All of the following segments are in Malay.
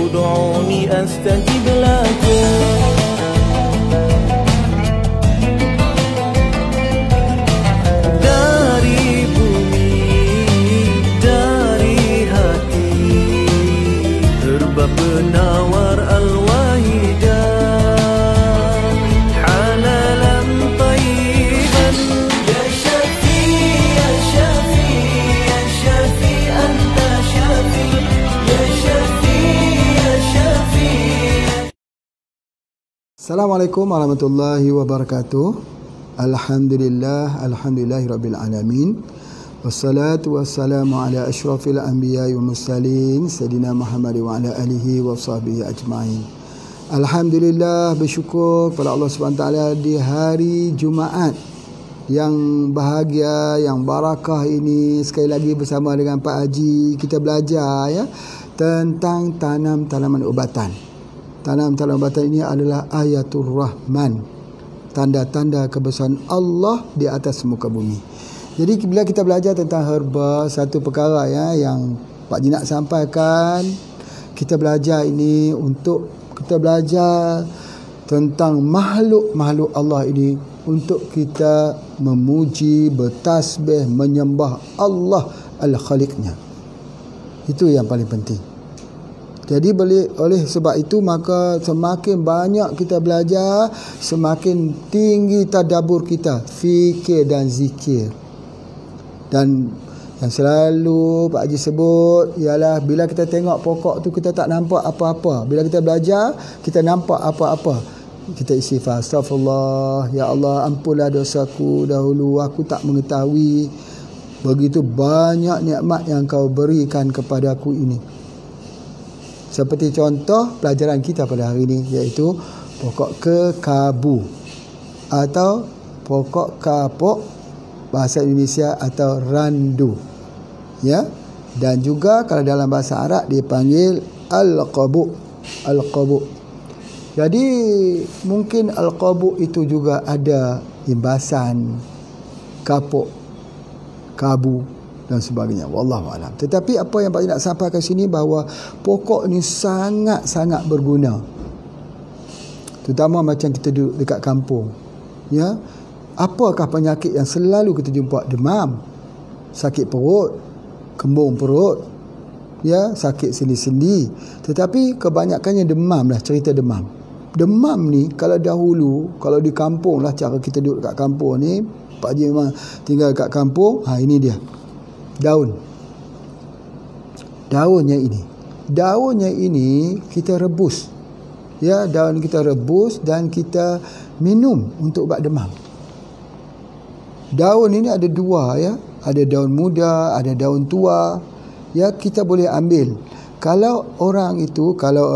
ud'uni astajib lakum. Penawar al-wahidah halalan tayyiban. Ya syafi, ya syafi, ya syafi, anta syafi. Ya syafi, ya syafi. Assalamualaikum warahmatullahi wabarakatuh. Alhamdulillahi rabbil alamin. Wassalatu wassalamu ala asyrafil anbiya'i wal mursalin Sayyidina Muhammad wa ala alihi wa sahbihi ajma'in. Alhamdulillah, bersyukur kepada Allah SWT di hari Jumaat yang bahagia, yang barakah ini. Sekali lagi bersama dengan Pak Haji kita belajar ya tentang tanam tanaman ubatan. Tanam tanaman ubatan ini adalah ayatul rahman, tanda-tanda kebesaran Allah di atas muka bumi. Jadi bila kita belajar tentang herba, satu perkara ya yang Pak Haji nak sampaikan, kita belajar ini untuk kita belajar tentang makhluk-makhluk Allah ini untuk kita memuji, bertasbih, menyembah Allah Al-Khaliqnya. Itu yang paling penting. Jadi oleh sebab itu maka semakin banyak kita belajar, semakin tinggi tadabbur kita, fikir dan zikir. Dan yang selalu Pak Haji sebut ialah bila kita tengok pokok tu kita tak nampak apa-apa. Bila kita belajar kita nampak apa-apa. Kita istighfar, astagfirullah, ya Allah ampunlah dosaku dahulu, aku tak mengetahui begitu banyak nikmat yang kau berikan kepadaku ini. Seperti contoh pelajaran kita pada hari ini, iaitu pokok kekabu atau pokok kapok bahasa Indonesia atau randu ya, dan juga kalau dalam bahasa Arab dipanggil al-qabu. Jadi mungkin al-qabu itu juga ada imbasan kapuk, kabu dan sebagainya, wallahu alam. Tetapi apa yang Pak nak sampaikan sini bahawa pokok ni sangat-sangat berguna, terutama macam kita duduk dekat kampung ya. Apakah penyakit yang selalu kita jumpa? Demam, sakit perut, kembung perut, ya, sakit sendi-sendi. Tetapi kebanyakannya demam lah, cerita demam. Demam ni kalau dahulu, kalau di kampung lah cara kita duduk kat kampung ni, Pak Haji memang tinggal kat kampung, ini dia. Daunnya ini kita rebus. Ya, daun kita rebus dan kita minum untuk ubat demam. Daun ini ada dua ya, ada daun muda, ada daun tua. Ya, kita boleh ambil. Kalau orang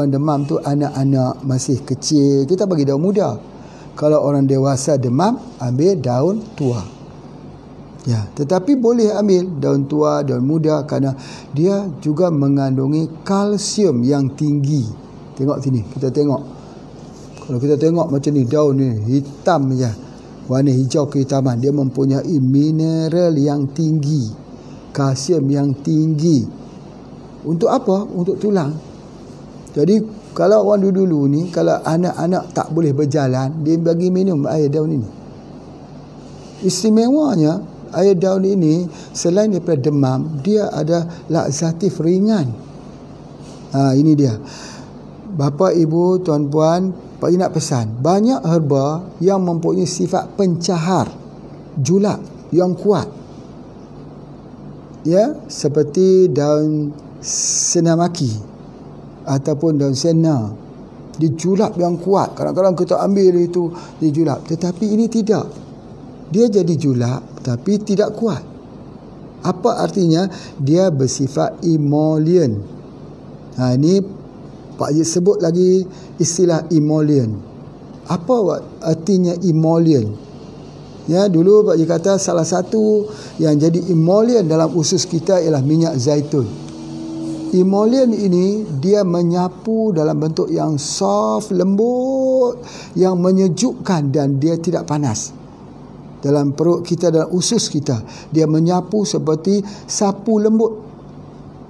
demam tu anak-anak masih kecil, kita bagi daun muda. Kalau orang dewasa demam, ambil daun tua. Ya, tetapi boleh ambil daun tua, daun muda kerana dia juga mengandungi kalsium yang tinggi. Tengok sini, kita tengok. Kalau kita tengok macam ni, daun ni hitam je, warna hijau kehitaman, dia mempunyai mineral yang tinggi, kalsium yang tinggi. Untuk apa? Untuk tulang. Jadi kalau orang dulu ni, kalau anak-anak tak boleh berjalan, dia bagi minum air daun ini. Istimewanya air daun ini selain daripada demam, dia ada laksatif ringan. Ini dia. Bapa, ibu, tuan-puan, Pak Haji nak pesan, banyak herba yang mempunyai sifat pencahar, julak yang kuat. Ya, seperti daun senamaki ataupun daun sena. Dia julak yang kuat. Kadang-kadang kita ambil itu, dia julak. Tetapi ini tidak. Dia jadi julak tapi tidak kuat. Apa artinya? Dia bersifat emollient. Ini Pak Haji sebut lagi istilah emollient. Apa artinya emollient? Ya, dulu Pak Haji kata salah satu yang jadi emollient dalam usus kita ialah minyak zaitun. Emollient ini dia menyapu dalam bentuk yang soft, lembut, yang menyejukkan dan dia tidak panas. Dalam perut kita, dalam usus kita, dia menyapu seperti sapu lembut.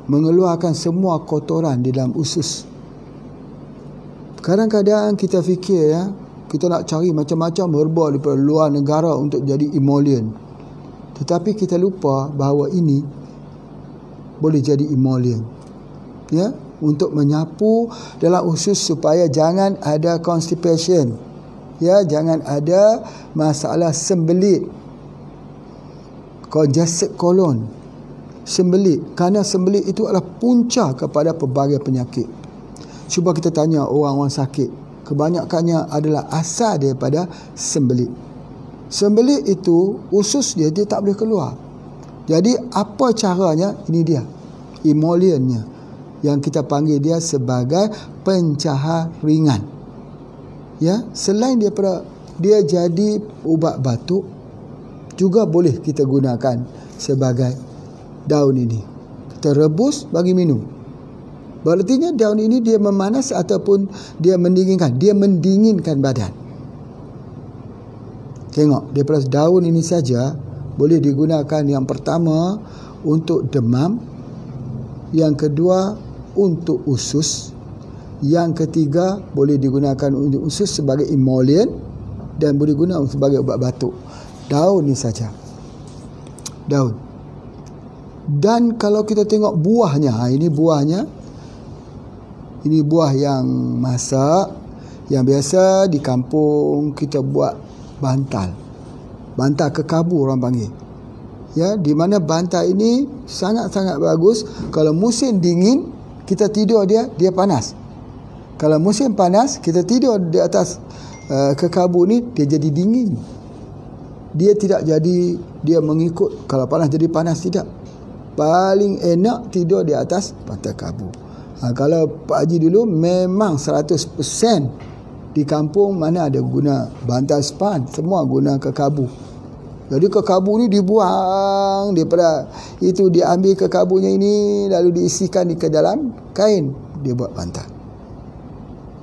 mengeluarkan semua kotoran di dalam usus. Kadang-kadang kita fikir ya, kita nak cari macam-macam herba daripada luar negara untuk jadi emollient. Tetapi kita lupa bahawa ini boleh jadi emollient. Ya, untuk menyapu dalam usus supaya jangan ada constipation. Ya, jangan ada masalah sembelit, congested colon, sembelit. Kerana sembelit itu adalah punca kepada pelbagai penyakit. Cuba kita tanya orang-orang sakit, kebanyakannya adalah asal daripada sembelit. Sembelit itu usus dia tak boleh keluar. Jadi apa caranya? Ini dia emollientnya, yang kita panggil dia sebagai pencahar ringan. Ya, selain daripada dia jadi ubat batuk, juga boleh kita gunakan sebagai daun ini. Kita rebus bagi minum. Berartinya daun ini dia memanas ataupun dia mendinginkan. Dia mendinginkan badan. Tengok, daripada daun ini saja boleh digunakan, yang pertama untuk demam, yang kedua untuk usus, yang ketiga boleh digunakan untuk usus sebagai emollient, dan boleh guna sebagai ubat batuk. Daun ni saja. Daun. Dan kalau kita tengok buahnya, ini buahnya. Ini buah yang masak, yang biasa di kampung kita buat bantal. Bantal kekabu orang panggil. Ya, di mana bantal ini sangat-sangat bagus. Kalau musim dingin, kita tidur dia panas. Kalau musim panas, kita tidur di atas kekabu ni, dia jadi dingin. Dia tidak jadi, dia mengikut, kalau panas jadi panas, tidak. Paling enak tidur di atas bantal kabu. Kalau Pak Haji dulu memang 100% di kampung mana ada guna bantal span, semua guna kekabu. Jadi kekabu ni dibuang daripada itu, diambil kekabunya ini lalu diisikan ke dalam kain, dia buat bantal.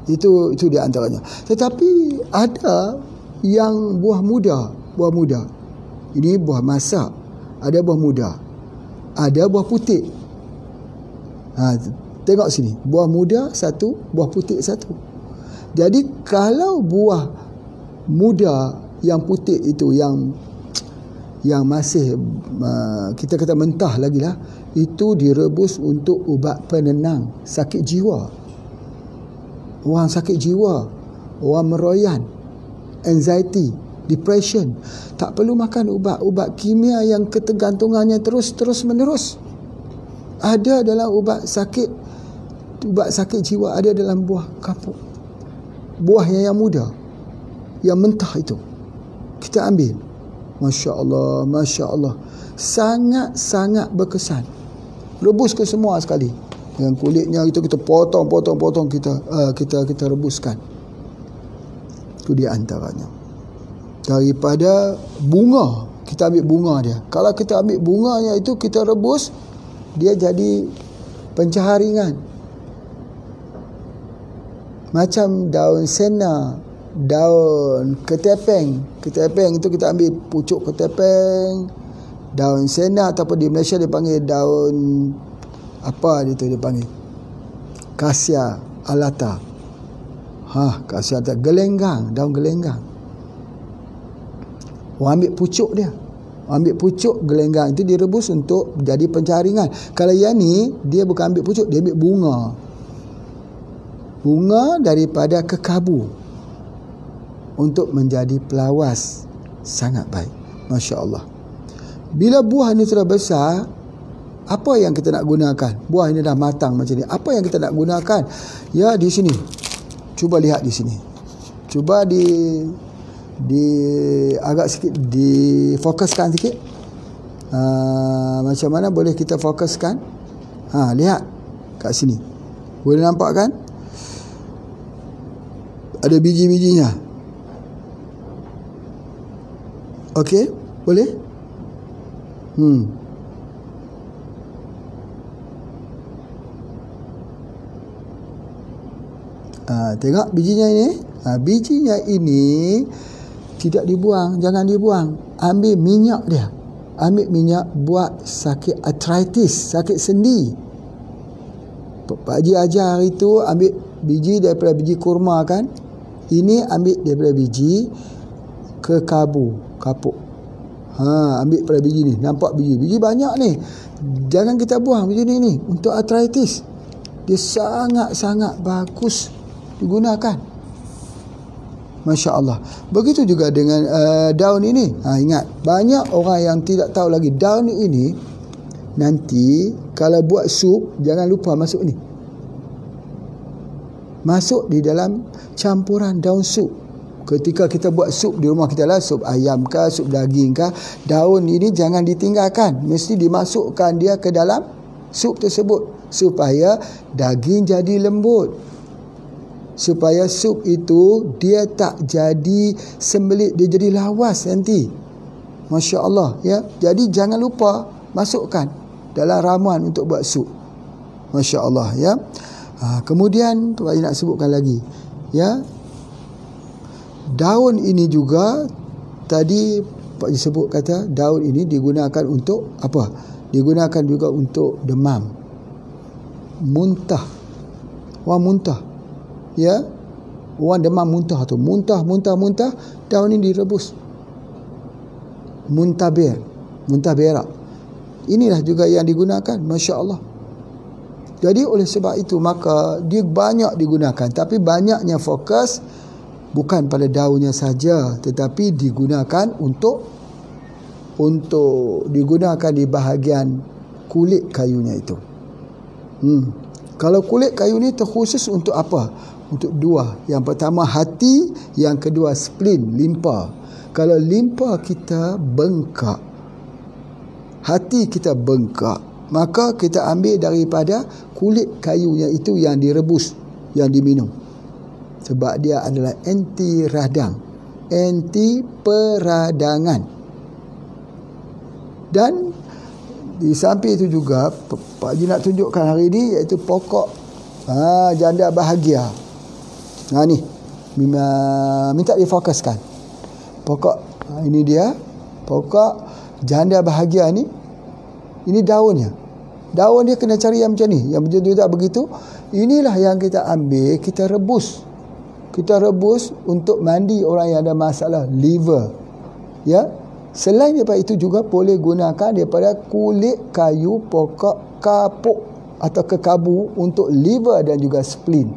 Itu di antaranya. Tetapi ada yang buah muda. Ini buah masak. Ada buah muda. Ada buah putih. Tengok sini, buah muda satu, buah putih satu. Jadi kalau buah muda yang putih itu, yang masih kita kata mentah lagi lah, itu direbus untuk ubat penenang sakit jiwa. Orang sakit jiwa, orang meroyan, anxiety, depression, tak perlu makan ubat kimia yang ketergantungannya terus menerus. Ada dalam ubat sakit jiwa, ada dalam buah kapuk. Buahnya yang muda, yang mentah itu, kita ambil. Masya Allah, sangat-sangat berkesan. Rebus ke semua sekali. Yang kulitnya itu kita potong, kita rebuskan. Itu di antaranya. Daripada bunga, kita ambil bunga dia. Kalau kita ambil bunganya itu, kita rebus, dia jadi pencahar ringan. Macam daun sena, daun ketepeng. Ketepeng itu kita ambil pucuk ketepeng, daun sena, ataupun di Malaysia dia panggil daun apa dia panggil? Cassia alata. Cassia alata, gelenggang, daun gelenggang. Orang ambil pucuk dia. Ambil pucuk gelenggang itu direbus untuk jadi pencahar ringan. Kalau yang ni, dia bukan ambil pucuk, dia ambil bunga. Bunga daripada kekabu untuk menjadi pelawas. Sangat baik. Masya Allah. Bila buah ini sudah besar, apa yang kita nak gunakan? Buah ini dah matang macam ni. Apa yang kita nak gunakan? Ya, di sini. Cuba lihat di sini. Cuba agak sikit difokuskan sikit. Macam mana boleh kita fokuskan? Lihat kat sini. Boleh nampak kan? Ada biji-bijinya. Okey, boleh? Tengok bijinya ini. Bijinya ini tidak dibuang, jangan dibuang. Ambil minyak dia. Ambil minyak buat sakit arthritis, sakit sendi. Pak Haji ajar hari tu ambil biji daripada biji kurma kan. Ini ambil daripada biji kapuk. Ambil daripada biji ni. Nampak biji banyak ni. Jangan kita buang biji ni untuk arthritis. Dia sangat-sangat bagus digunakan. Masya Allah. Begitu juga dengan daun ini. Ingat, banyak orang yang tidak tahu lagi daun ini nanti kalau buat sup, jangan lupa masuk ni. Masuk di dalam campuran daun sup. Ketika kita buat sup di rumah kita lah, sup ayam kah, sup daging kah, daun ini jangan ditinggalkan. Mesti dimasukkan dia ke dalam sup tersebut supaya daging jadi lembut. Supaya sup itu dia tak jadi sembelit, dia jadi lawas nanti. Masya Allah, ya. Jadi jangan lupa masukkan dalam ramuan untuk buat sup. Masya Allah, ya. Kemudian Pak Haji nak sebutkan lagi, ya. Daun ini juga tadi Pak Haji sebut kata daun ini digunakan untuk apa? Digunakan juga untuk demam, muntah. Orang muntah, ya, orang demam muntah tu, muntah, daun ini direbus. Muntah berak. Inilah juga yang digunakan, Masya Allah. Jadi oleh sebab itu maka dia banyak digunakan, tapi banyaknya fokus bukan pada daunnya saja, tetapi digunakan untuk digunakan di bahagian kulit kayunya itu. Kalau kulit kayu ni terkhusus untuk apa? Untuk dua. Yang pertama hati, yang kedua spleen, limpa. Kalau limpa kita bengkak, hati kita bengkak, maka kita ambil daripada kulit kayunya itu yang direbus, yang diminum. Sebab dia adalah anti radang, anti peradangan. Dan di samping itu juga Pak Haji nak tunjukkan hari ini, iaitu pokok janda bahagia. Ni minta difokuskan. Pokok ini dia, pokok janda bahagia ni. Ini daunnya. Daun dia kena cari yang macam ni, yang begitu tak begitu. Inilah yang kita ambil, kita rebus. Kita rebus untuk mandi orang yang ada masalah liver. Ya. Selain daripada itu juga boleh gunakan daripada kulit kayu pokok kapuk atau kekabu untuk liver dan juga spleen.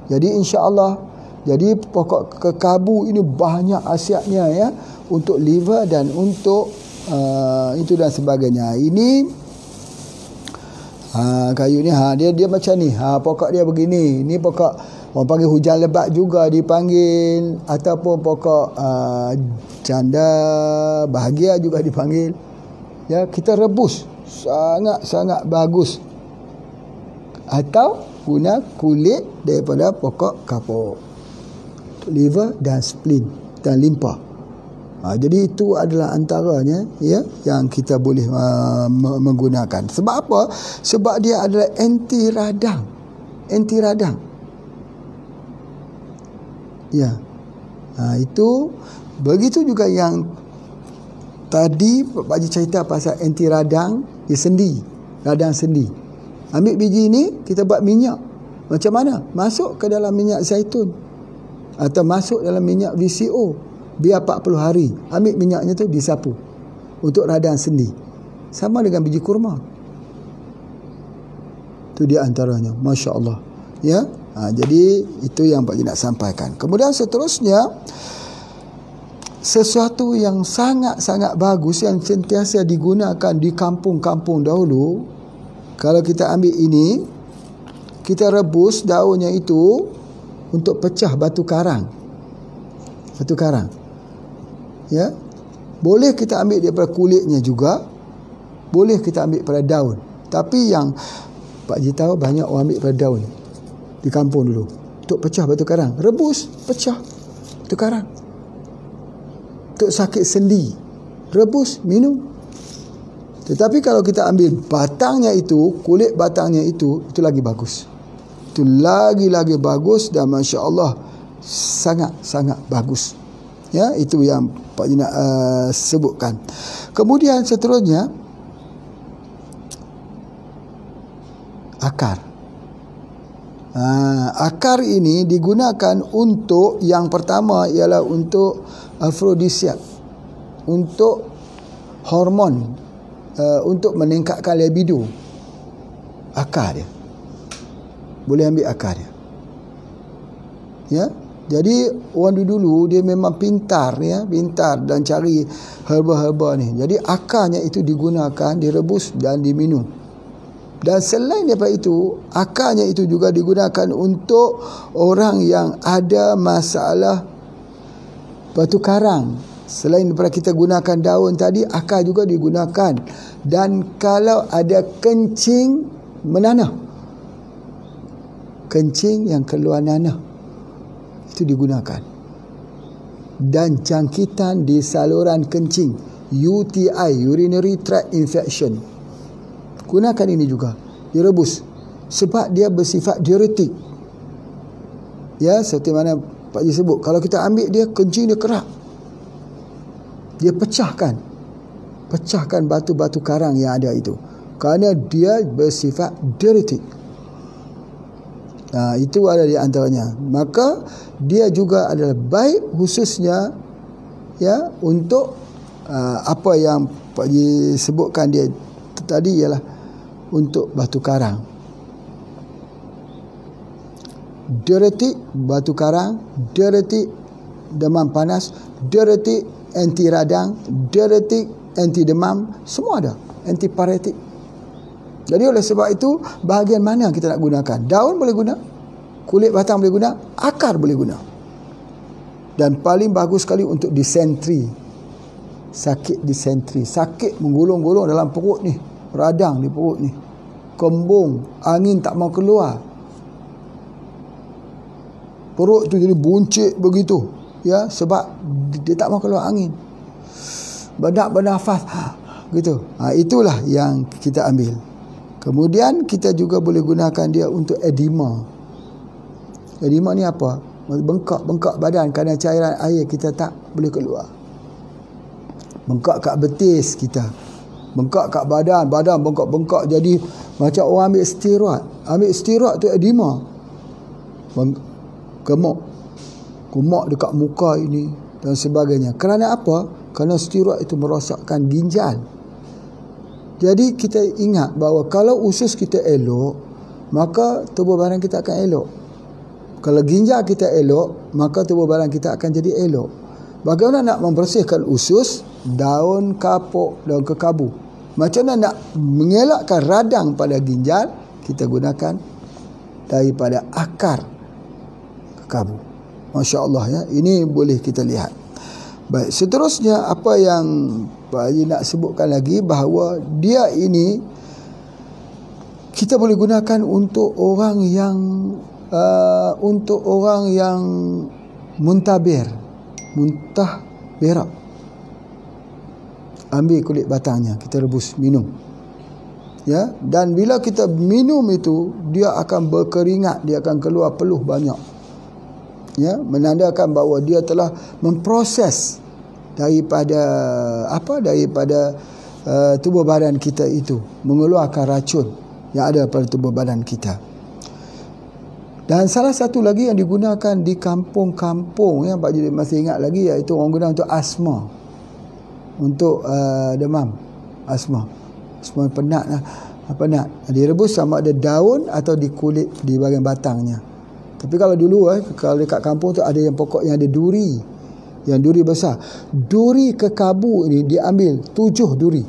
Jadi insya-Allah, jadi pokok kekabu ini banyak khasiatnya, ya, untuk liver dan untuk itu dan sebagainya. Ini kayu ni dia macam ni. Pokok dia begini. Ini pokok orang panggil hujan lebat juga dipanggil, ataupun pokok janda bahagia juga dipanggil. Ya, kita rebus, sangat-sangat bagus. Atau guna kulit daripada pokok kapuk, liver dan spleen dan limpa. Jadi itu adalah antaranya, ya, yang kita boleh menggunakan. Sebab apa? Sebab dia adalah anti radang. Ya. Itu begitu juga yang tadi Pak Haji cerita pasal anti radang, sendi, radang sendi. Ambil biji ni, kita buat minyak. Macam mana? Masuk ke dalam minyak zaitun atau masuk dalam minyak VCO, biar 40 hari. Ambil minyaknya tu disapu untuk radang sendi. Sama dengan biji kurma. Itu dia antaranya. Masya Allah, ya. Jadi itu yang Pak Haji nak sampaikan. Kemudian seterusnya, sesuatu yang sangat-sangat bagus yang sentiasa digunakan di kampung-kampung dahulu. Kalau kita ambil ini, kita rebus daunnya itu untuk pecah batu karang. Ya. Boleh kita ambil daripada kulitnya juga, boleh kita ambil pada daun. Tapi yang Pak Haji tahu, banyak orang ambil pada daun di kampung dulu untuk pecah batu karang. Rebus, pecah batu karang. Untuk sakit sendi, rebus, minum. Tetapi kalau kita ambil batangnya itu, kulit batangnya itu lagi bagus. Itu lagi bagus dan Masya Allah sangat-sangat bagus. Ya, itu yang Pak Haji nak sebutkan. Kemudian seterusnya, akar. Akar ini digunakan untuk, yang pertama ialah untuk afrodisiak, untuk hormon, untuk meningkatkan libido. Akar dia, boleh ambil akar dia. Ya, jadi orang dulu dia memang pintar, ya, pintar dan cari herba-herba ni. Jadi akarnya itu digunakan, direbus dan diminum. Dan selain daripada itu, akarnya itu juga digunakan untuk orang yang ada masalah batu karang. Selain daripada kita gunakan daun tadi, akar juga digunakan. Dan kalau ada kencing menanah, kencing yang keluar nanah, itu digunakan. Dan jangkitan di saluran kencing, UTI, urinary tract infection, gunakan ini juga, direbus, sebab dia bersifat diuretik. Ya, seperti mana Pak Ji sebut, kalau kita ambil dia, kencing dia kerak, dia pecahkan batu-batu karang yang ada itu, kerana dia bersifat diuretik. Itu ada di antaranya. Maka dia juga adalah baik, khususnya ya untuk apa yang Pak Ji sebutkan dia tadi, ialah untuk batu karang. Diuretik batu karang, diuretik demam panas, diuretik anti radang, diuretik anti demam, semua ada, antiparetik. Jadi oleh sebab itu, bahagian mana kita nak gunakan? Daun boleh guna, kulit batang boleh guna, akar boleh guna. Dan paling bagus sekali untuk disentri, sakit disentri, sakit menggulung-gulung dalam perut ni, radang di perut ni, kembung, angin tak mau keluar, perut tu jadi buncit begitu, ya, sebab dia tak mau keluar angin, banyak bernafas gitu. Itulah yang kita ambil. Kemudian kita juga boleh gunakan dia untuk edema. Edema ni apa? Bengkak badan kerana cairan air kita tak boleh keluar. Bengkak kat betis kita, bengkak kat badan bengkak-bengkak, jadi macam orang ambil steroid tu edema, gemuk dekat muka ini dan sebagainya. Kerana apa? Kerana steroid itu merosakkan ginjal. Jadi kita ingat bahawa kalau usus kita elok, maka tubuh badan kita akan elok. Kalau ginjal kita elok, maka tubuh badan kita akan jadi elok. Bagaimana nak membersihkan usus? Daun kapuk, daun kekabu. Macam mana nak mengelakkan radang pada ginjal? Kita gunakan daripada akar kekabu. Masya Allah, ya. Ini boleh kita lihat. Baik, seterusnya apa yang Pak Haji nak sebutkan lagi, bahawa dia ini kita boleh gunakan untuk orang yang muntah berak. Ambil kulit batangnya, kita rebus, minum. Ya, dan bila kita minum itu, dia akan berkeringat, dia akan keluar peluh banyak. Ya, menandakan bahawa dia telah memproses daripada tubuh badan kita itu, mengeluarkan racun yang ada pada tubuh badan kita. Dan salah satu lagi yang digunakan di kampung-kampung, yang Pak Ji masih ingat lagi, iaitu orang guna untuk asma, untuk demam, asma penat lah, direbus sama ada daun atau di kulit, di bahagian batangnya. Tapi kalau dulu kalau dekat kampung tu ada yang pokok yang ada duri, yang duri besar, duri kekabu ini diambil 7 duri,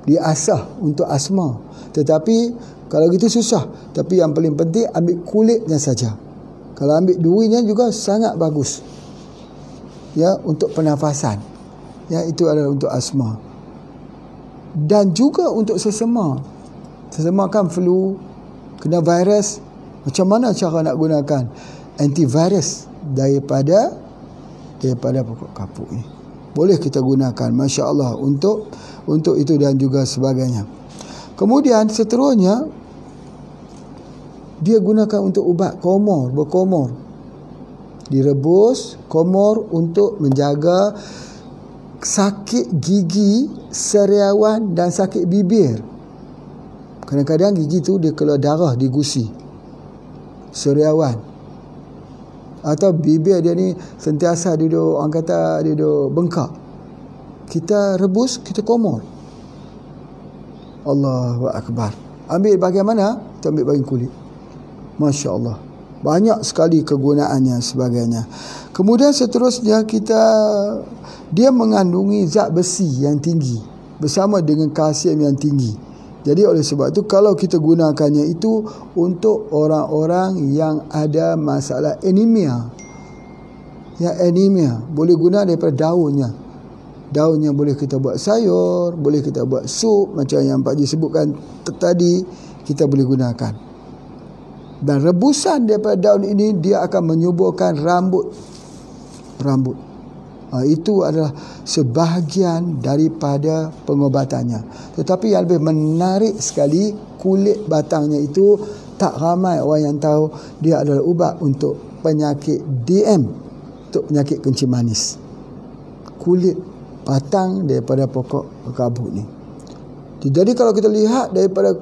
diasah untuk asma. Tetapi kalau gitu susah. Tapi yang paling penting ambil kulitnya saja. Kalau ambil durinya juga sangat bagus, ya, untuk pernafasan. Ya, itu adalah untuk asma. Dan juga untuk sesama. Sesama kan flu, kena virus. Macam mana cara nak gunakan antivirus daripada pokok kapuk ni? Boleh kita gunakan, Masya Allah, untuk itu dan juga sebagainya. Kemudian seterusnya, dia gunakan untuk ubat berkomor. Direbus komor untuk menjaga sakit gigi, sariawan dan sakit bibir. Kadang-kadang gigi tu dia keluar darah di gusi, seriawan, atau bibir dia ni sentiasa duduk, orang kata duduk bengkak. Kita rebus, kita komor. Allahu Akbar. Ambil bahagian mana? Kita ambil bahagian kulit. Masya Allah. Banyak sekali kegunaannya sebagainya. Kemudian seterusnya dia mengandungi zat besi yang tinggi bersama dengan kalsium yang tinggi. Jadi oleh sebab itu kalau kita gunakannya itu untuk orang-orang yang ada masalah anemia. Ya, anemia boleh guna daripada daunnya. Daunnya boleh kita buat sayur, boleh kita buat sup macam yang Pak Haji sebutkan tadi, kita boleh gunakan. Dan rebusan daripada daun ini dia akan menyuburkan rambut. Itu adalah sebahagian daripada pengobatannya. Tetapi yang lebih menarik sekali, kulit batangnya itu tak ramai orang yang tahu dia adalah ubat untuk penyakit DM, untuk penyakit kencing manis. Kulit batang daripada pokok kabut ni. Jadi kalau kita lihat daripada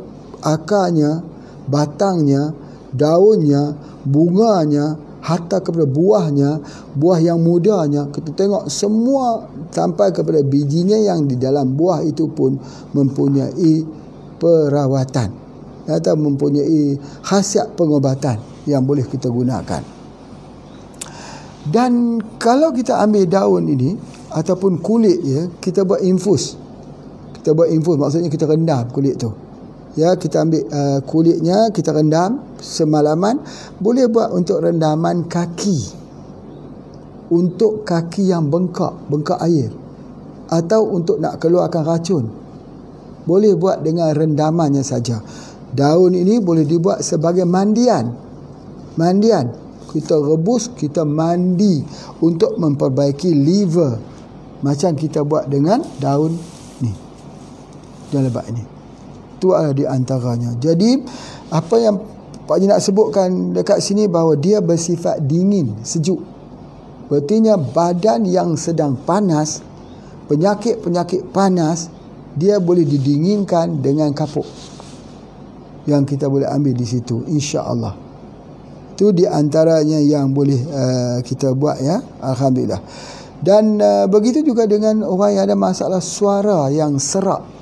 akarnya, batangnya, daunnya, bunganya, hatta kepada buahnya, buah yang mudanya, kita tengok semua sampai kepada bijinya yang di dalam buah itu pun mempunyai perawatan atau mempunyai khasiat pengobatan yang boleh kita gunakan. Dan kalau kita ambil daun ini ataupun kulit ya, kita buat infus. Kita buat infus maksudnya kita rendam kulit tu. Ya, kita ambil kulitnya, kita rendam semalaman. Boleh buat untuk rendaman kaki, untuk kaki yang bengkak air, atau untuk nak keluarkan racun. Boleh buat dengan rendamannya saja. Daun ini boleh dibuat sebagai mandian. Kita rebus, kita mandi untuk memperbaiki liver, macam kita buat dengan daun ni, daun lebat ni. Itu adalah di antaranya. Jadi apa yang Pak Haji nak sebutkan dekat sini, bahawa dia bersifat dingin, sejuk. Berartinya badan yang sedang panas, penyakit-penyakit panas, dia boleh didinginkan dengan kapuk yang kita boleh ambil di situ, insya-Allah. Itu di antaranya yang boleh kita buat ya, alhamdulillah. Dan begitu juga dengan orang yang ada masalah suara yang serak.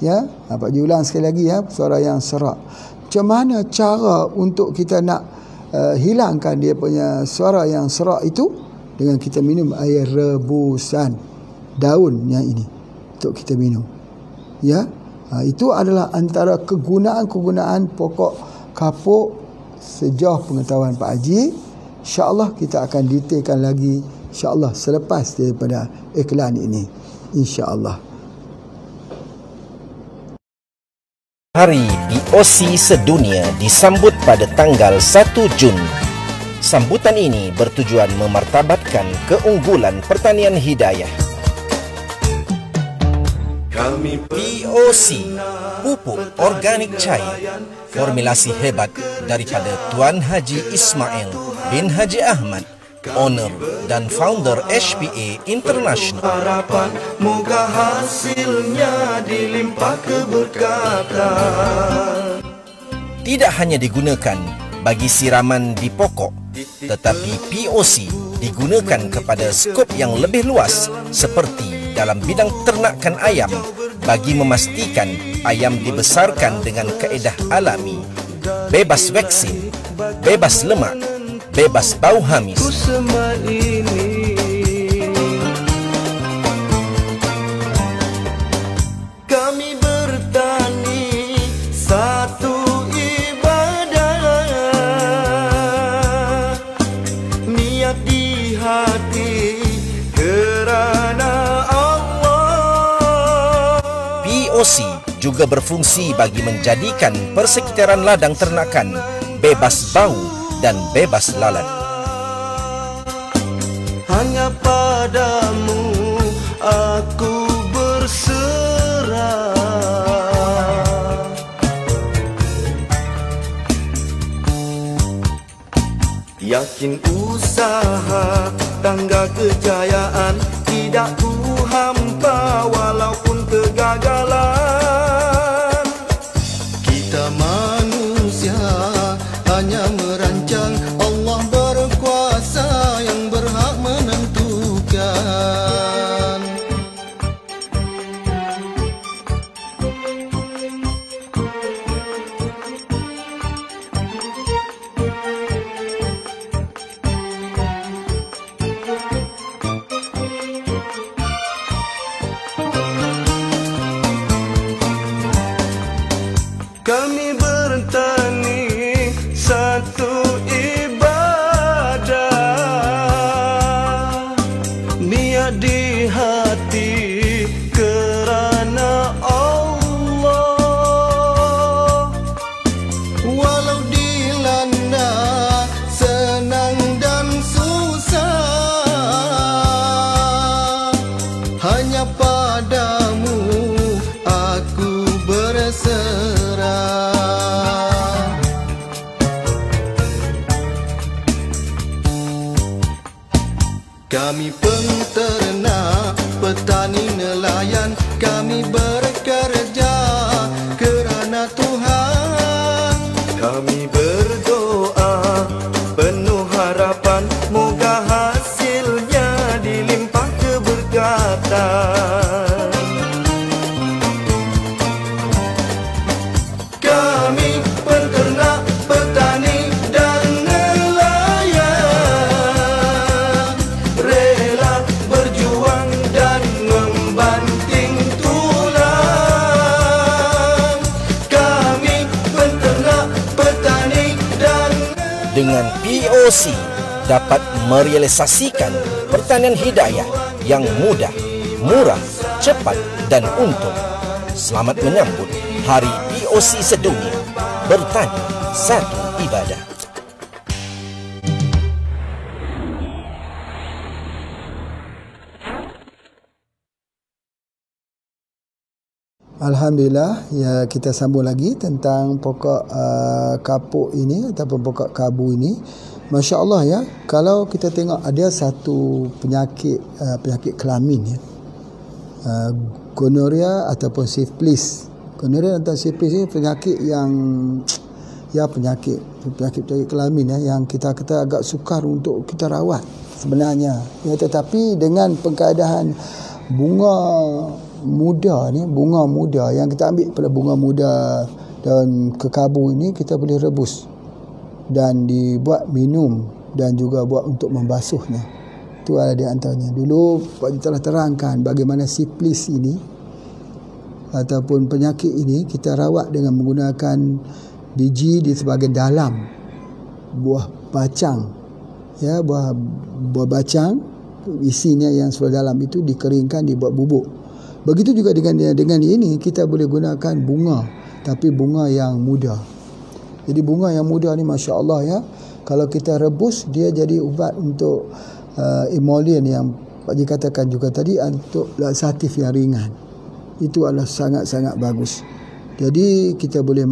Ya, Pak Haji ulang sekali lagi ya, suara yang serak. Macam mana cara untuk kita nak hilangkan dia punya suara yang serak itu? Dengan kita minum air rebusan daun yang ini untuk kita minum. Ya, itu adalah antara kegunaan-kegunaan pokok kapuk sejauh pengetahuan Pak Haji. InsyaAllah kita akan detailkan lagi, InsyaAllah selepas daripada iklan ini, InsyaAllah. Hari POC Sedunia disambut pada tanggal 1 Jun. Sambutan ini bertujuan memartabatkan keunggulan pertanian hidayah. POC, pupuk organik cair, formulasi hebat daripada Tuan Haji Ismail bin Haji Ahmad, owner dan founder HPA International. Harapan moga hasilnya dilimpah keberkatan. Tidak hanya digunakan bagi siraman di pokok, tetapi POC digunakan kepada skop yang lebih luas seperti dalam bidang ternakan ayam, bagi memastikan ayam dibesarkan dengan kaedah alami, bebas vaksin, bebas lemak, bebas bau hamis. Kami bertani satu ibadah, niat di hati kerana Allah. POC juga berfungsi bagi menjadikan persekitaran ladang ternakan bebas bau dan bebas lalat. Hanya padamu aku berserah. Yakin usaha tangga kejayaan tidak ku hampa walaupun kegagalan. hanya merancang, Allah berkuasa yang berhak menentukan. Kami bertani satu ibadah, niat di hati kerana Allah. Walau dilanda senang dan susah, hanya padamu aku berserah. Kami penternak, petani nelayan, kami bekerja kerana Tuhan. Kami berdoa penuh harapan, moga hasilnya dilimpah keberkatan. Kami penternak, petani dan nelayan, rela berjuang dan membanting tulang. Kami penternak, petani dan Dengan POC dapat merealisasikan pertanian hidayah yang mudah, murah, cepat dan untung. Selamat menyambut Hari POC Sedunia. Bertani satu ibadah. Alhamdulillah, ya, kita sambung lagi tentang pokok kapuk ini ataupun pokok kabu ini. Masya Allah ya, kalau kita tengok ada satu penyakit kelamin ya, gonorrhea ataupun syphilis. Gonorrhea atau syphilis ini penyakit yang penyakit kelamin ya, yang kita kata agak sukar untuk kita rawat sebenarnya ya, tetapi dengan pengkeadaan bunga muda yang kita ambil pada bunga muda dan kekabu ini, kita boleh rebus dan dibuat minum dan juga buat untuk membasuhnya. Itu ada di antaranya. Dulu Pak Haji telah terangkan bagaimana syphilis ini ataupun penyakit ini kita rawat dengan menggunakan biji di sebahagian dalam buah bacang ya, buah bacang isinya yang sebelah dalam itu dikeringkan, dibuat bubuk. Begitu juga dengan ini kita boleh gunakan bunga, tapi bunga yang muda. Jadi bunga yang muda ni Masya Allah ya, kalau kita rebus dia jadi ubat untuk emollient yang Pak Haji katakan juga tadi, untuk laxatif yang ringan. Itu adalah sangat-sangat bagus. Jadi kita boleh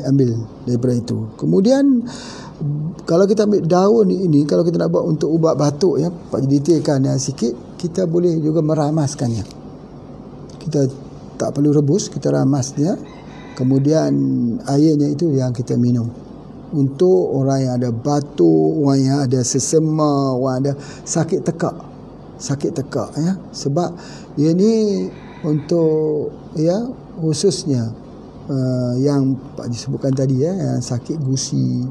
ambil daripada itu. Kemudian kalau kita ambil daun ini, kalau kita nak buat untuk ubat batuk ya, Pak Haji detailkan sikit, kita boleh juga meramaskannya. Kita tak perlu rebus, kita ramas dia. Kemudian airnya itu yang kita minum. Untuk orang yang ada batuk, orang yang ada sesema, orang ada sakit tekak ya. Sebab dia ni untuk ya khususnya yang Pak Haji sebutkan tadi ya, yang sakit gusi,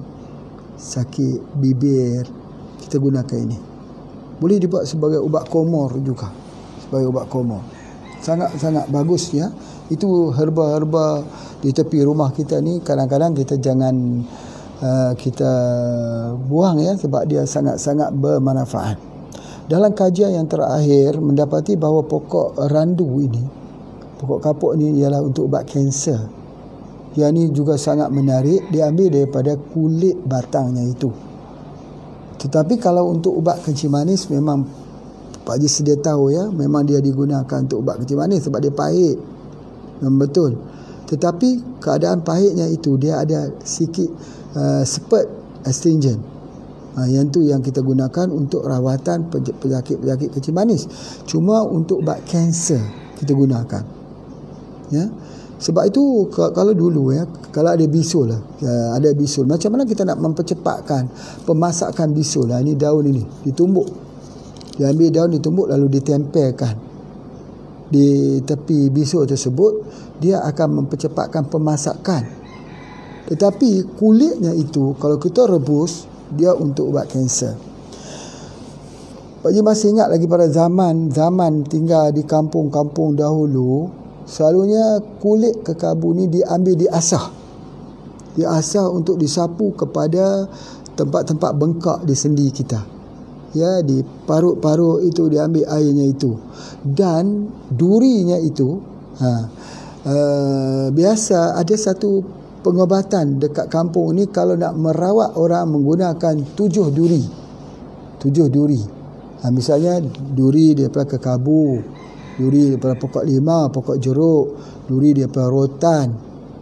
sakit bibir, kita gunakan ini. Boleh dibuat sebagai ubat komor juga, sebagai ubat komor. Sangat-sangat bagus ya. Itu herba-herba di tepi rumah kita ni kadang-kadang kita jangan kita buang ya, sebab dia sangat-sangat bermanfaat. Dalam kajian yang terakhir mendapati bahawa pokok randu ini, pokok kapuk ni ialah untuk ubat kanser. Yang ni juga sangat menarik, diambil daripada kulit batangnya itu. Tetapi kalau untuk ubat kencing manis memang Pak Haji sedia tahu ya, memang dia digunakan untuk ubat kencing manis sebab dia pahit. Memang betul. Tetapi keadaan pahitnya itu dia ada sikit spurt astringent. Yang tu yang kita gunakan untuk rawatan penyakit kencing manis. Cuma untuk ubat kanser kita gunakan. Ya. Sebab itu kalau dulu ya, kalau ada bisul lah, ada bisul, macam mana kita nak mempercepatkan pemasakan bisul lah. Ini daun ini ditumbuk, diambil daun ditumbuk lalu ditempelkan di tepi bisul tersebut, dia akan mempercepatkan pemasakan. Tetapi kulitnya itu kalau kita rebus, dia untuk ubat kanser. Pak Haji masih ingat lagi pada zaman tinggal di kampung-kampung dahulu, selalunya kulit kekabu ni diambil diasah untuk disapu kepada tempat-tempat bengkak di sendi kita. Ya, di parut-parut itu diambil airnya itu, dan durinya itu biasa ada satu pengobatan dekat kampung ni. Kalau nak merawat orang menggunakan 7 duri. Misalnya duri daripada kekabu, duri daripada pokok lima, pokok jeruk, duri daripada rotan,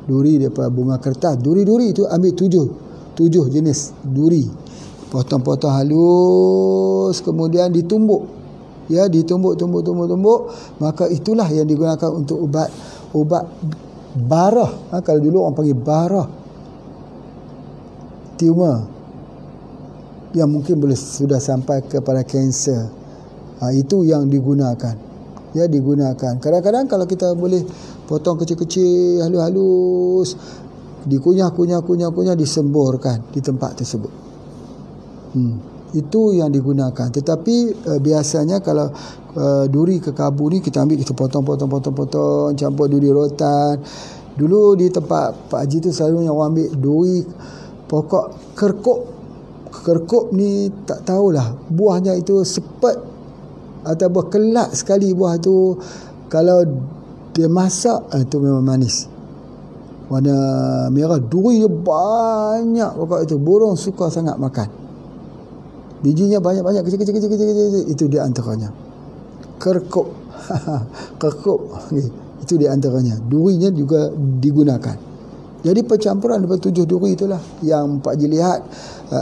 duri daripada bunga kertas. Duri-duri itu ambil 7 jenis duri, potong-potong halus, kemudian ditumbuk. Ya, ditumbuk, maka itulah yang digunakan untuk ubat barah. Kalau dulu orang panggil barah, tumor yang mungkin boleh sudah sampai kepada kanser. Itu yang digunakan. Ya, digunakan. Kadang-kadang kalau kita boleh potong kecil-kecil, halus-halus, dikunyah, disemburkan di tempat tersebut. Itu yang digunakan. Tetapi biasanya kalau duri kekabu ni kita ambil, kita potong, campur duri rotan. Dulu di tempat Pak Haji tu selalunya orang ambil duri pokok kerkop. Kerkop ni tak tahulah, buahnya itu sepet atau buah kelak sekali. Buah tu kalau dia masak, itu memang manis, warna merah. Duri banyak pokok itu, burung suka sangat makan. Bijinya banyak-banyak, kecil-kecil. Itu di antaranya kerkop. Kerkop itu di antaranya. Durinya juga digunakan. Jadi percampuran daripada 7 duri itulah yang Pak Haji lihat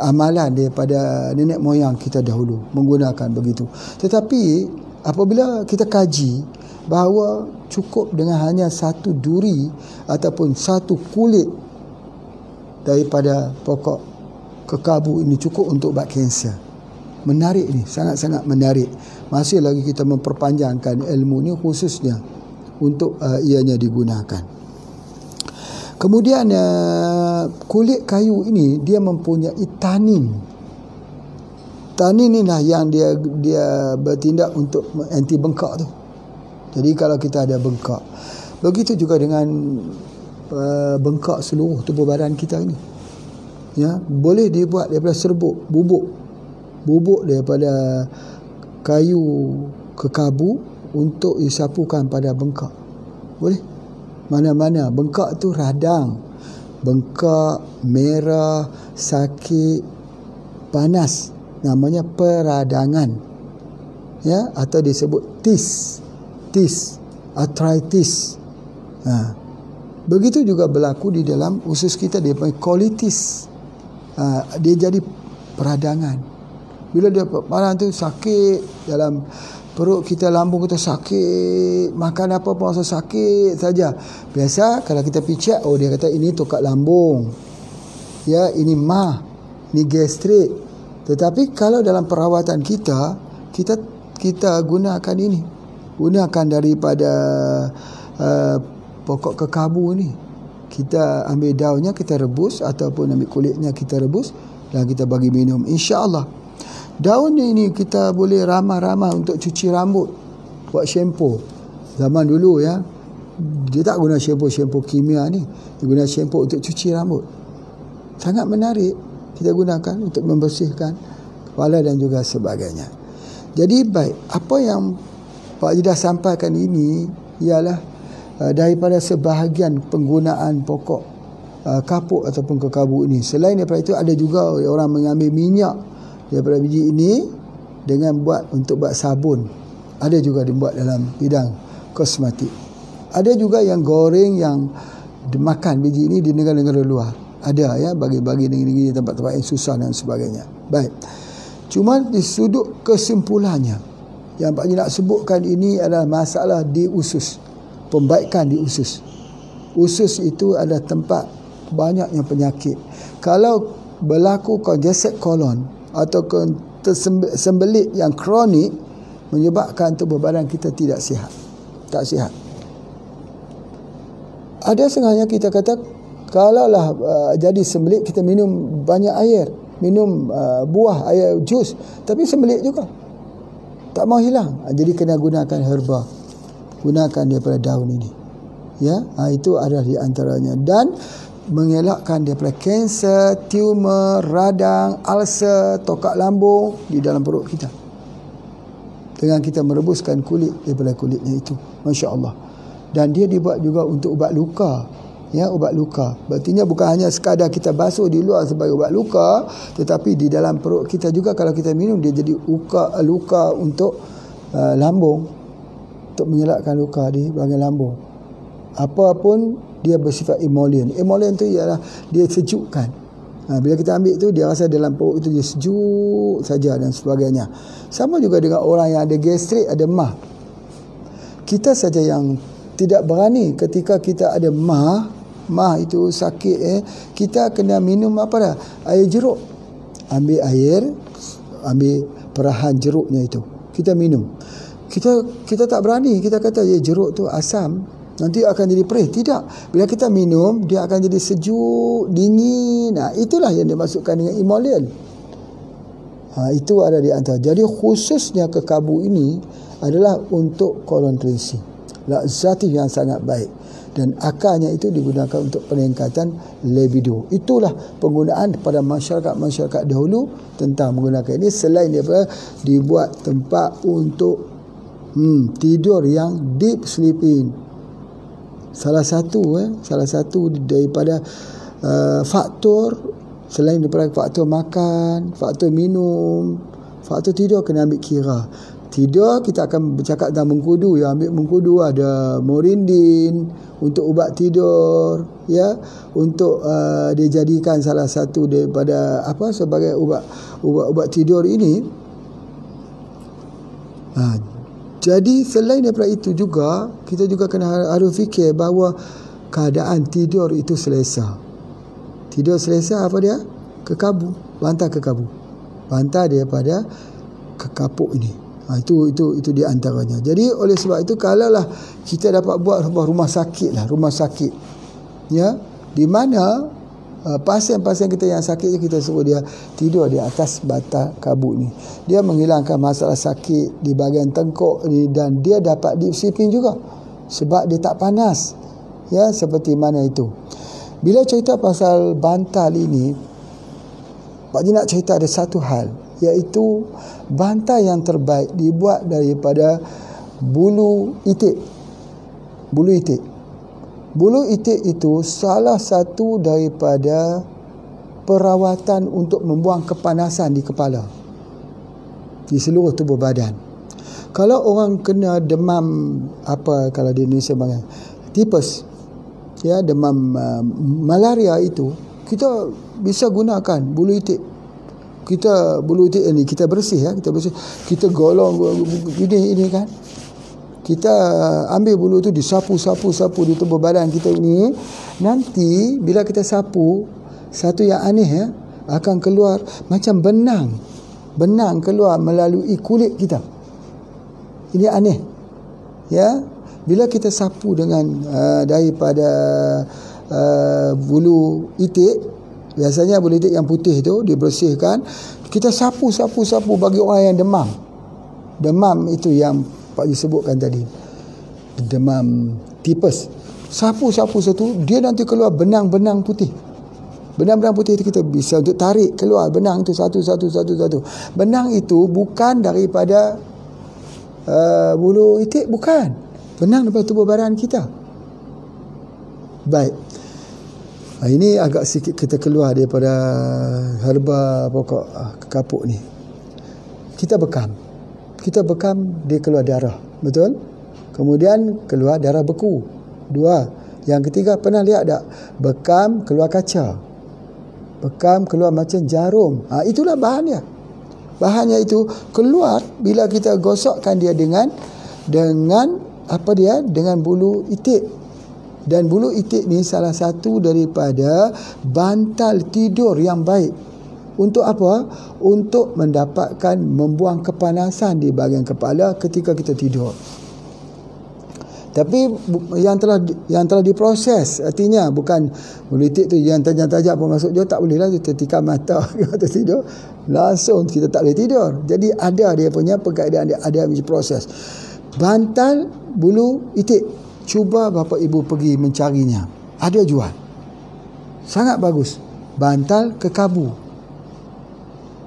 amalan daripada nenek moyang kita dahulu menggunakan begitu. Tetapi apabila kita kaji bahawa cukup dengan hanya satu duri ataupun satu kulit daripada pokok kekabu ini cukup untuk ubat kanser. Menarik ni, sangat-sangat menarik. Masih lagi kita memperpanjangkan ilmu ni khususnya untuk ianya digunakan. Kemudian kulit kayu ini dia mempunyai tanin. Tanin inilah yang dia bertindak untuk anti bengkak tu. Jadi kalau kita ada bengkak, begitu juga dengan bengkak seluruh tubuh badan kita ini. Ya, boleh dibuat daripada serbuk, bubuk daripada kayu kekabu untuk disapukan pada bengkak. Boleh. Mana-mana bengkak tu radang, bengkak, merah, sakit, panas, namanya peradangan. Ya, atau disebut tis, arthritis. Begitu juga berlaku di dalam usus kita, dia panggil colitis. Dia jadi peradangan. Bila dia parah tu sakit dalam perut kita, lambung kita sakit, makan apa pun rasa sakit saja. Biasa kalau kita picak, dia kata ini tokak lambung. Ya, ini ini gastrik. Tetapi kalau dalam perawatan kita gunakan ini. Gunakan daripada pokok kekabu ni. Kita ambil daunnya, kita rebus, ataupun ambil kulitnya kita rebus dan kita bagi minum, insya-Allah. Daunnya ini kita boleh ramah-ramah untuk cuci rambut, buat shampoo. Zaman dulu ya, dia tak guna shampoo kimia ni, dia guna shampoo untuk cuci rambut. Sangat menarik kita gunakan untuk membersihkan kepala dan juga sebagainya. Jadi baik, apa yang Pak Haji dah sampaikan ini ialah daripada sebahagian penggunaan pokok kapuk ataupun kekabu ini. Selain daripada itu, ada juga orang mengambil minyak daripada biji ini dengan buat sabun. Ada juga dibuat dalam bidang kosmetik. Ada juga yang goreng, yang dimakan biji ini di negara-negara luar. Ada ya, bagi-bagi negeri-negeri tempat-tempat yang susah dan sebagainya. Baik. Cuma di sudut kesimpulannya, yang Pak Haji nak sebutkan ini adalah masalah di usus. Pembaikan di usus. Usus itu adalah tempat banyaknya penyakit. Kalau berlaku kongestion kolon atau sembelit yang kronik, menyebabkan tubuh badan kita tidak sihat, tak sihat. Ada setengahnya kita kata, kalaulah jadi sembelit, kita minum banyak air, minum buah, air jus, tapi sembelit juga tak mau hilang. Jadi kena gunakan herba, gunakan daripada daun ini, ya. Itu adalah di antaranya, dan mengelakkan daripada kanser, tumor, radang, ulcer, tokak lambung di dalam perut kita dengan kita merebuskan kulit daripada kulitnya itu. Masya Allah. Dan dia dibuat juga untuk ubat luka, ya, ubat luka. Berartinya bukan hanya sekadar kita basuh di luar sebagai ubat luka, tetapi di dalam perut kita juga kalau kita minum, dia jadi luka untuk lambung, untuk mengelakkan luka di bahagian lambung. Apa pun dia bersifat emollient. Emollient itu ialah dia sejukkan. Bila kita ambil tu, dia rasa dalam perut itu dia sejuk saja dan sebagainya. Sama juga dengan orang yang ada gastrik, ada mah. Kita saja yang tidak berani ketika kita ada mah itu sakit, kita kena minum apa dah? Air jeruk. Ambil air, ambil perahan jeruknya itu, kita minum. Kita tak berani, kita kata jeruk tu asam, nanti akan jadi perih. Tidak. Bila kita minum, dia akan jadi sejuk, dingin. Itulah yang dimaksudkan dengan emollient. Itu ada di antara. Jadi khususnya kekabu ini adalah untuk colon cleansing, laksatif yang sangat baik, dan akarnya itu digunakan untuk peningkatan libido. Itulah penggunaan pada masyarakat dahulu tentang menggunakan ini. Selain daripada dibuat tempat untuk tidur yang deep sleeping, salah satu daripada faktor, selain daripada faktor makan, faktor minum, faktor tidur kena ambil kira. Tidur, kita akan bercakap tentang mengkudu. Yang ambil mengkudu ada morindin untuk ubat tidur, ya, untuk dia jadikan salah satu daripada sebagai ubat tidur ini. Jadi selain daripada itu juga, kita juga kena harus fikir bahawa keadaan tidur itu selesa. Tidur selesa apa dia? Kekabu, bantal kekabu. Bantal daripada kekapuk ini. Itu di antaranya. Jadi oleh sebab itu, kalaulah kita dapat buat rumah sakit, ya, di mana pasien-pasien kita yang sakit, kita suruh dia tidur di atas bantal kabut ni. Dia menghilangkan masalah sakit di bahagian tengkuk ni, dan dia dapat deep sleeping juga sebab dia tak panas, ya, seperti mana itu. Bila cerita pasal bantal ini, Pak Haji nak cerita ada satu hal, iaitu bantal yang terbaik dibuat daripada bulu itik. Bulu itik. Bulu itik itu salah satu daripada perawatan untuk membuang kepanasan di kepala, di seluruh tubuh badan. Kalau orang kena demam, kalau di Indonesia panggil tipes, ya, demam malaria itu, kita bisa gunakan bulu itik. Bulu itik ini kita bersih, ya, kita golong ini kan. Kita ambil bulu tu, disapu di tubuh badan kita ini. Nanti bila kita sapu, satu yang aneh, ya, akan keluar macam benang keluar melalui kulit kita. Ini aneh, ya. Bila kita sapu dengan daripada bulu itik, biasanya bulu itik yang putih tu dibersihkan, kita sapu bagi orang yang demam itu yang Pak Haji sebutkan tadi, demam tipes. Sapu satu, dia nanti keluar benang-benang putih. Benang-benang putih itu kita bisa untuk tarik keluar benang itu satu. Benang itu bukan daripada bulu itik, bukan. Benang daripada tubuh badan kita. Baik. Ini agak sikit kita keluar daripada herba pokok kekapuk ni. Kita bekam, dia keluar darah, betul? Kemudian keluar darah beku. 2. Yang ketiga, pernah lihat tak? Bekam keluar kaca. Bekam keluar macam jarum. Itulah bahannya. Bahannya itu keluar bila kita gosokkan dia dengan bulu itik. Dan bulu itik ni salah satu daripada bantal tidur yang baik. Untuk apa? Untuk mendapatkan membuang kepanasan di bahagian kepala ketika kita tidur. Tapi yang telah diproses, artinya bukan bulu itik tu yang tajam-tajam pun masuk dia, tak boleh lah kita tikam mata kita tidur langsung kita tak boleh tidur. Jadi ada dia punya perkaedan, dia ada proses. Bantal bulu itik, cuba bapa ibu pergi mencarinya, ada jual, sangat bagus. Bantal kekabu,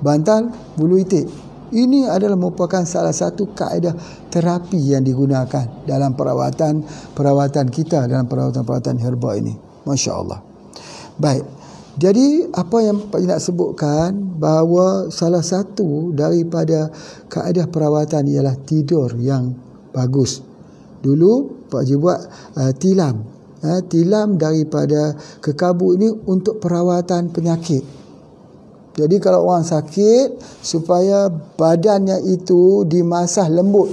bantal bulu itik, ini adalah merupakan salah satu kaedah terapi yang digunakan dalam perawatan kita, dalam perawatan herba ini. Masya Allah. Baik, jadi apa yang Pak Haji nak sebutkan, bahawa salah satu daripada kaedah perawatan ialah tidur yang bagus. Dulu Pak Haji buat tilam. Tilam daripada kekabu ini untuk perawatan penyakit. Jadi kalau orang sakit, supaya badannya itu dimasah lembut,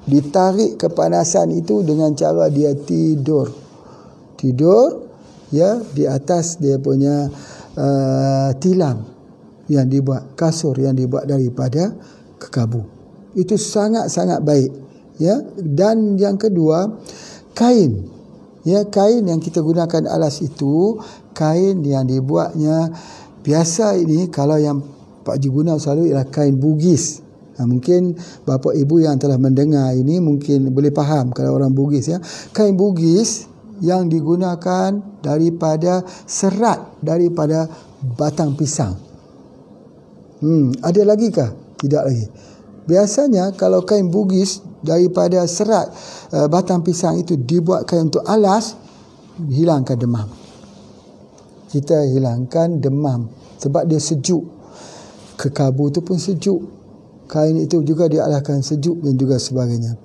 ditarik kepanasan itu dengan cara dia tidur ya di atas dia punya tilam yang dibuat, kasur yang dibuat daripada kekabu. Itu sangat-sangat baik ya. Dan yang kedua, kain ya, kain yang kita gunakan alas itu kain yang dibuatnya biasa. Ini kalau yang Pak Haji guna selalu ialah kain Bugis. Mungkin bapa ibu yang telah mendengar ini mungkin boleh faham kalau orang Bugis ya. Kain Bugis yang digunakan daripada serat daripada batang pisang. Ada lagi kah? Tidak lagi. Biasanya kalau kain Bugis daripada serat batang pisang itu dibuatkan untuk alas, hilangkan demam. Kita hilangkan demam sebab dia sejuk. Kekabu tu pun sejuk. Kain itu juga dialahkan sejuk dan juga sebagainya.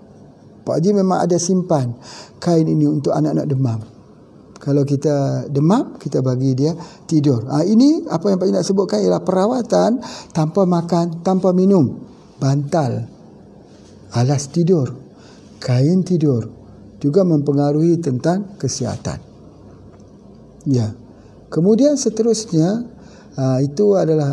Pak Haji memang ada simpan kain ini untuk anak-anak demam. Kalau kita demam, kita bagi dia tidur. Ini apa yang Pak Haji nak sebutkan ialah perawatan tanpa makan, tanpa minum. Bantal, alas tidur, kain tidur juga mempengaruhi tentang kesihatan. Ya. Kemudian seterusnya itu adalah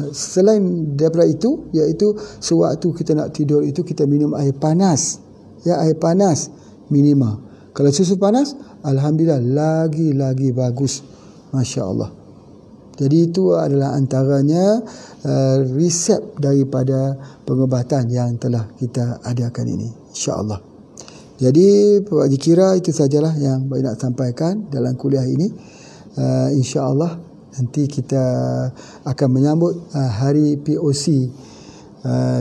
selain daripada itu, iaitu sewaktu kita nak tidur itu kita minum air panas. Ya, air panas minima. Kalau susu panas, alhamdulillah lagi bagus. Masya Allah. Jadi itu adalah antaranya resep daripada pengobatan yang telah kita adakan ini, insya-Allah. Jadi Pak Haji kira itu sajalah yang saya nak sampaikan dalam kuliah ini. InsyaAllah nanti kita akan menyambut hari POC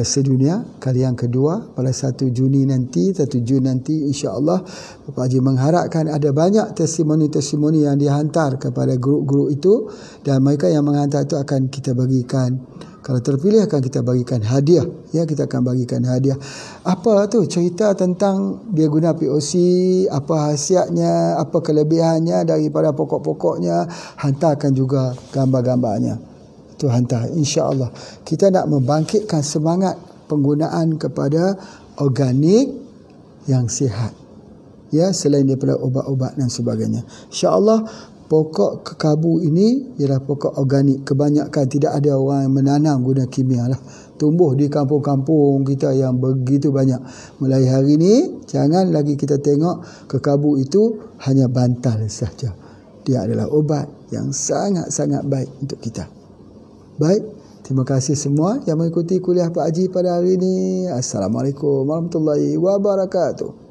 sedunia kali yang kedua pada 1 Jun nanti insyaAllah. Pak Haji mengharapkan ada banyak testimoni-testimoni yang dihantar kepada grup-grup itu, dan mereka yang menghantar itu akan kita bagikan, kalau terpilih akan kita bagikan hadiah ya. Kita akan bagikan hadiah. Apa tu cerita tentang dia guna POC, apa khasiatnya, apa kelebihannya daripada pokok-pokoknya, hantarkan juga gambar-gambarnya. Itu hantar, insya-Allah. Kita nak membangkitkan semangat penggunaan kepada organik yang sihat ya, selain daripada ubat-ubat dan sebagainya. Insya-Allah pokok kekabu ini ialah pokok organik. Kebanyakan tidak ada orang yang menanam guna kimia lah. Tumbuh di kampung-kampung kita yang begitu banyak. Mulai hari ini jangan lagi kita tengok kekabu itu hanya bantal saja. Dia adalah obat yang sangat-sangat baik untuk kita. Baik, terima kasih semua yang mengikuti kuliah Pak Haji pada hari ini. Assalamualaikum warahmatullahi wabarakatuh.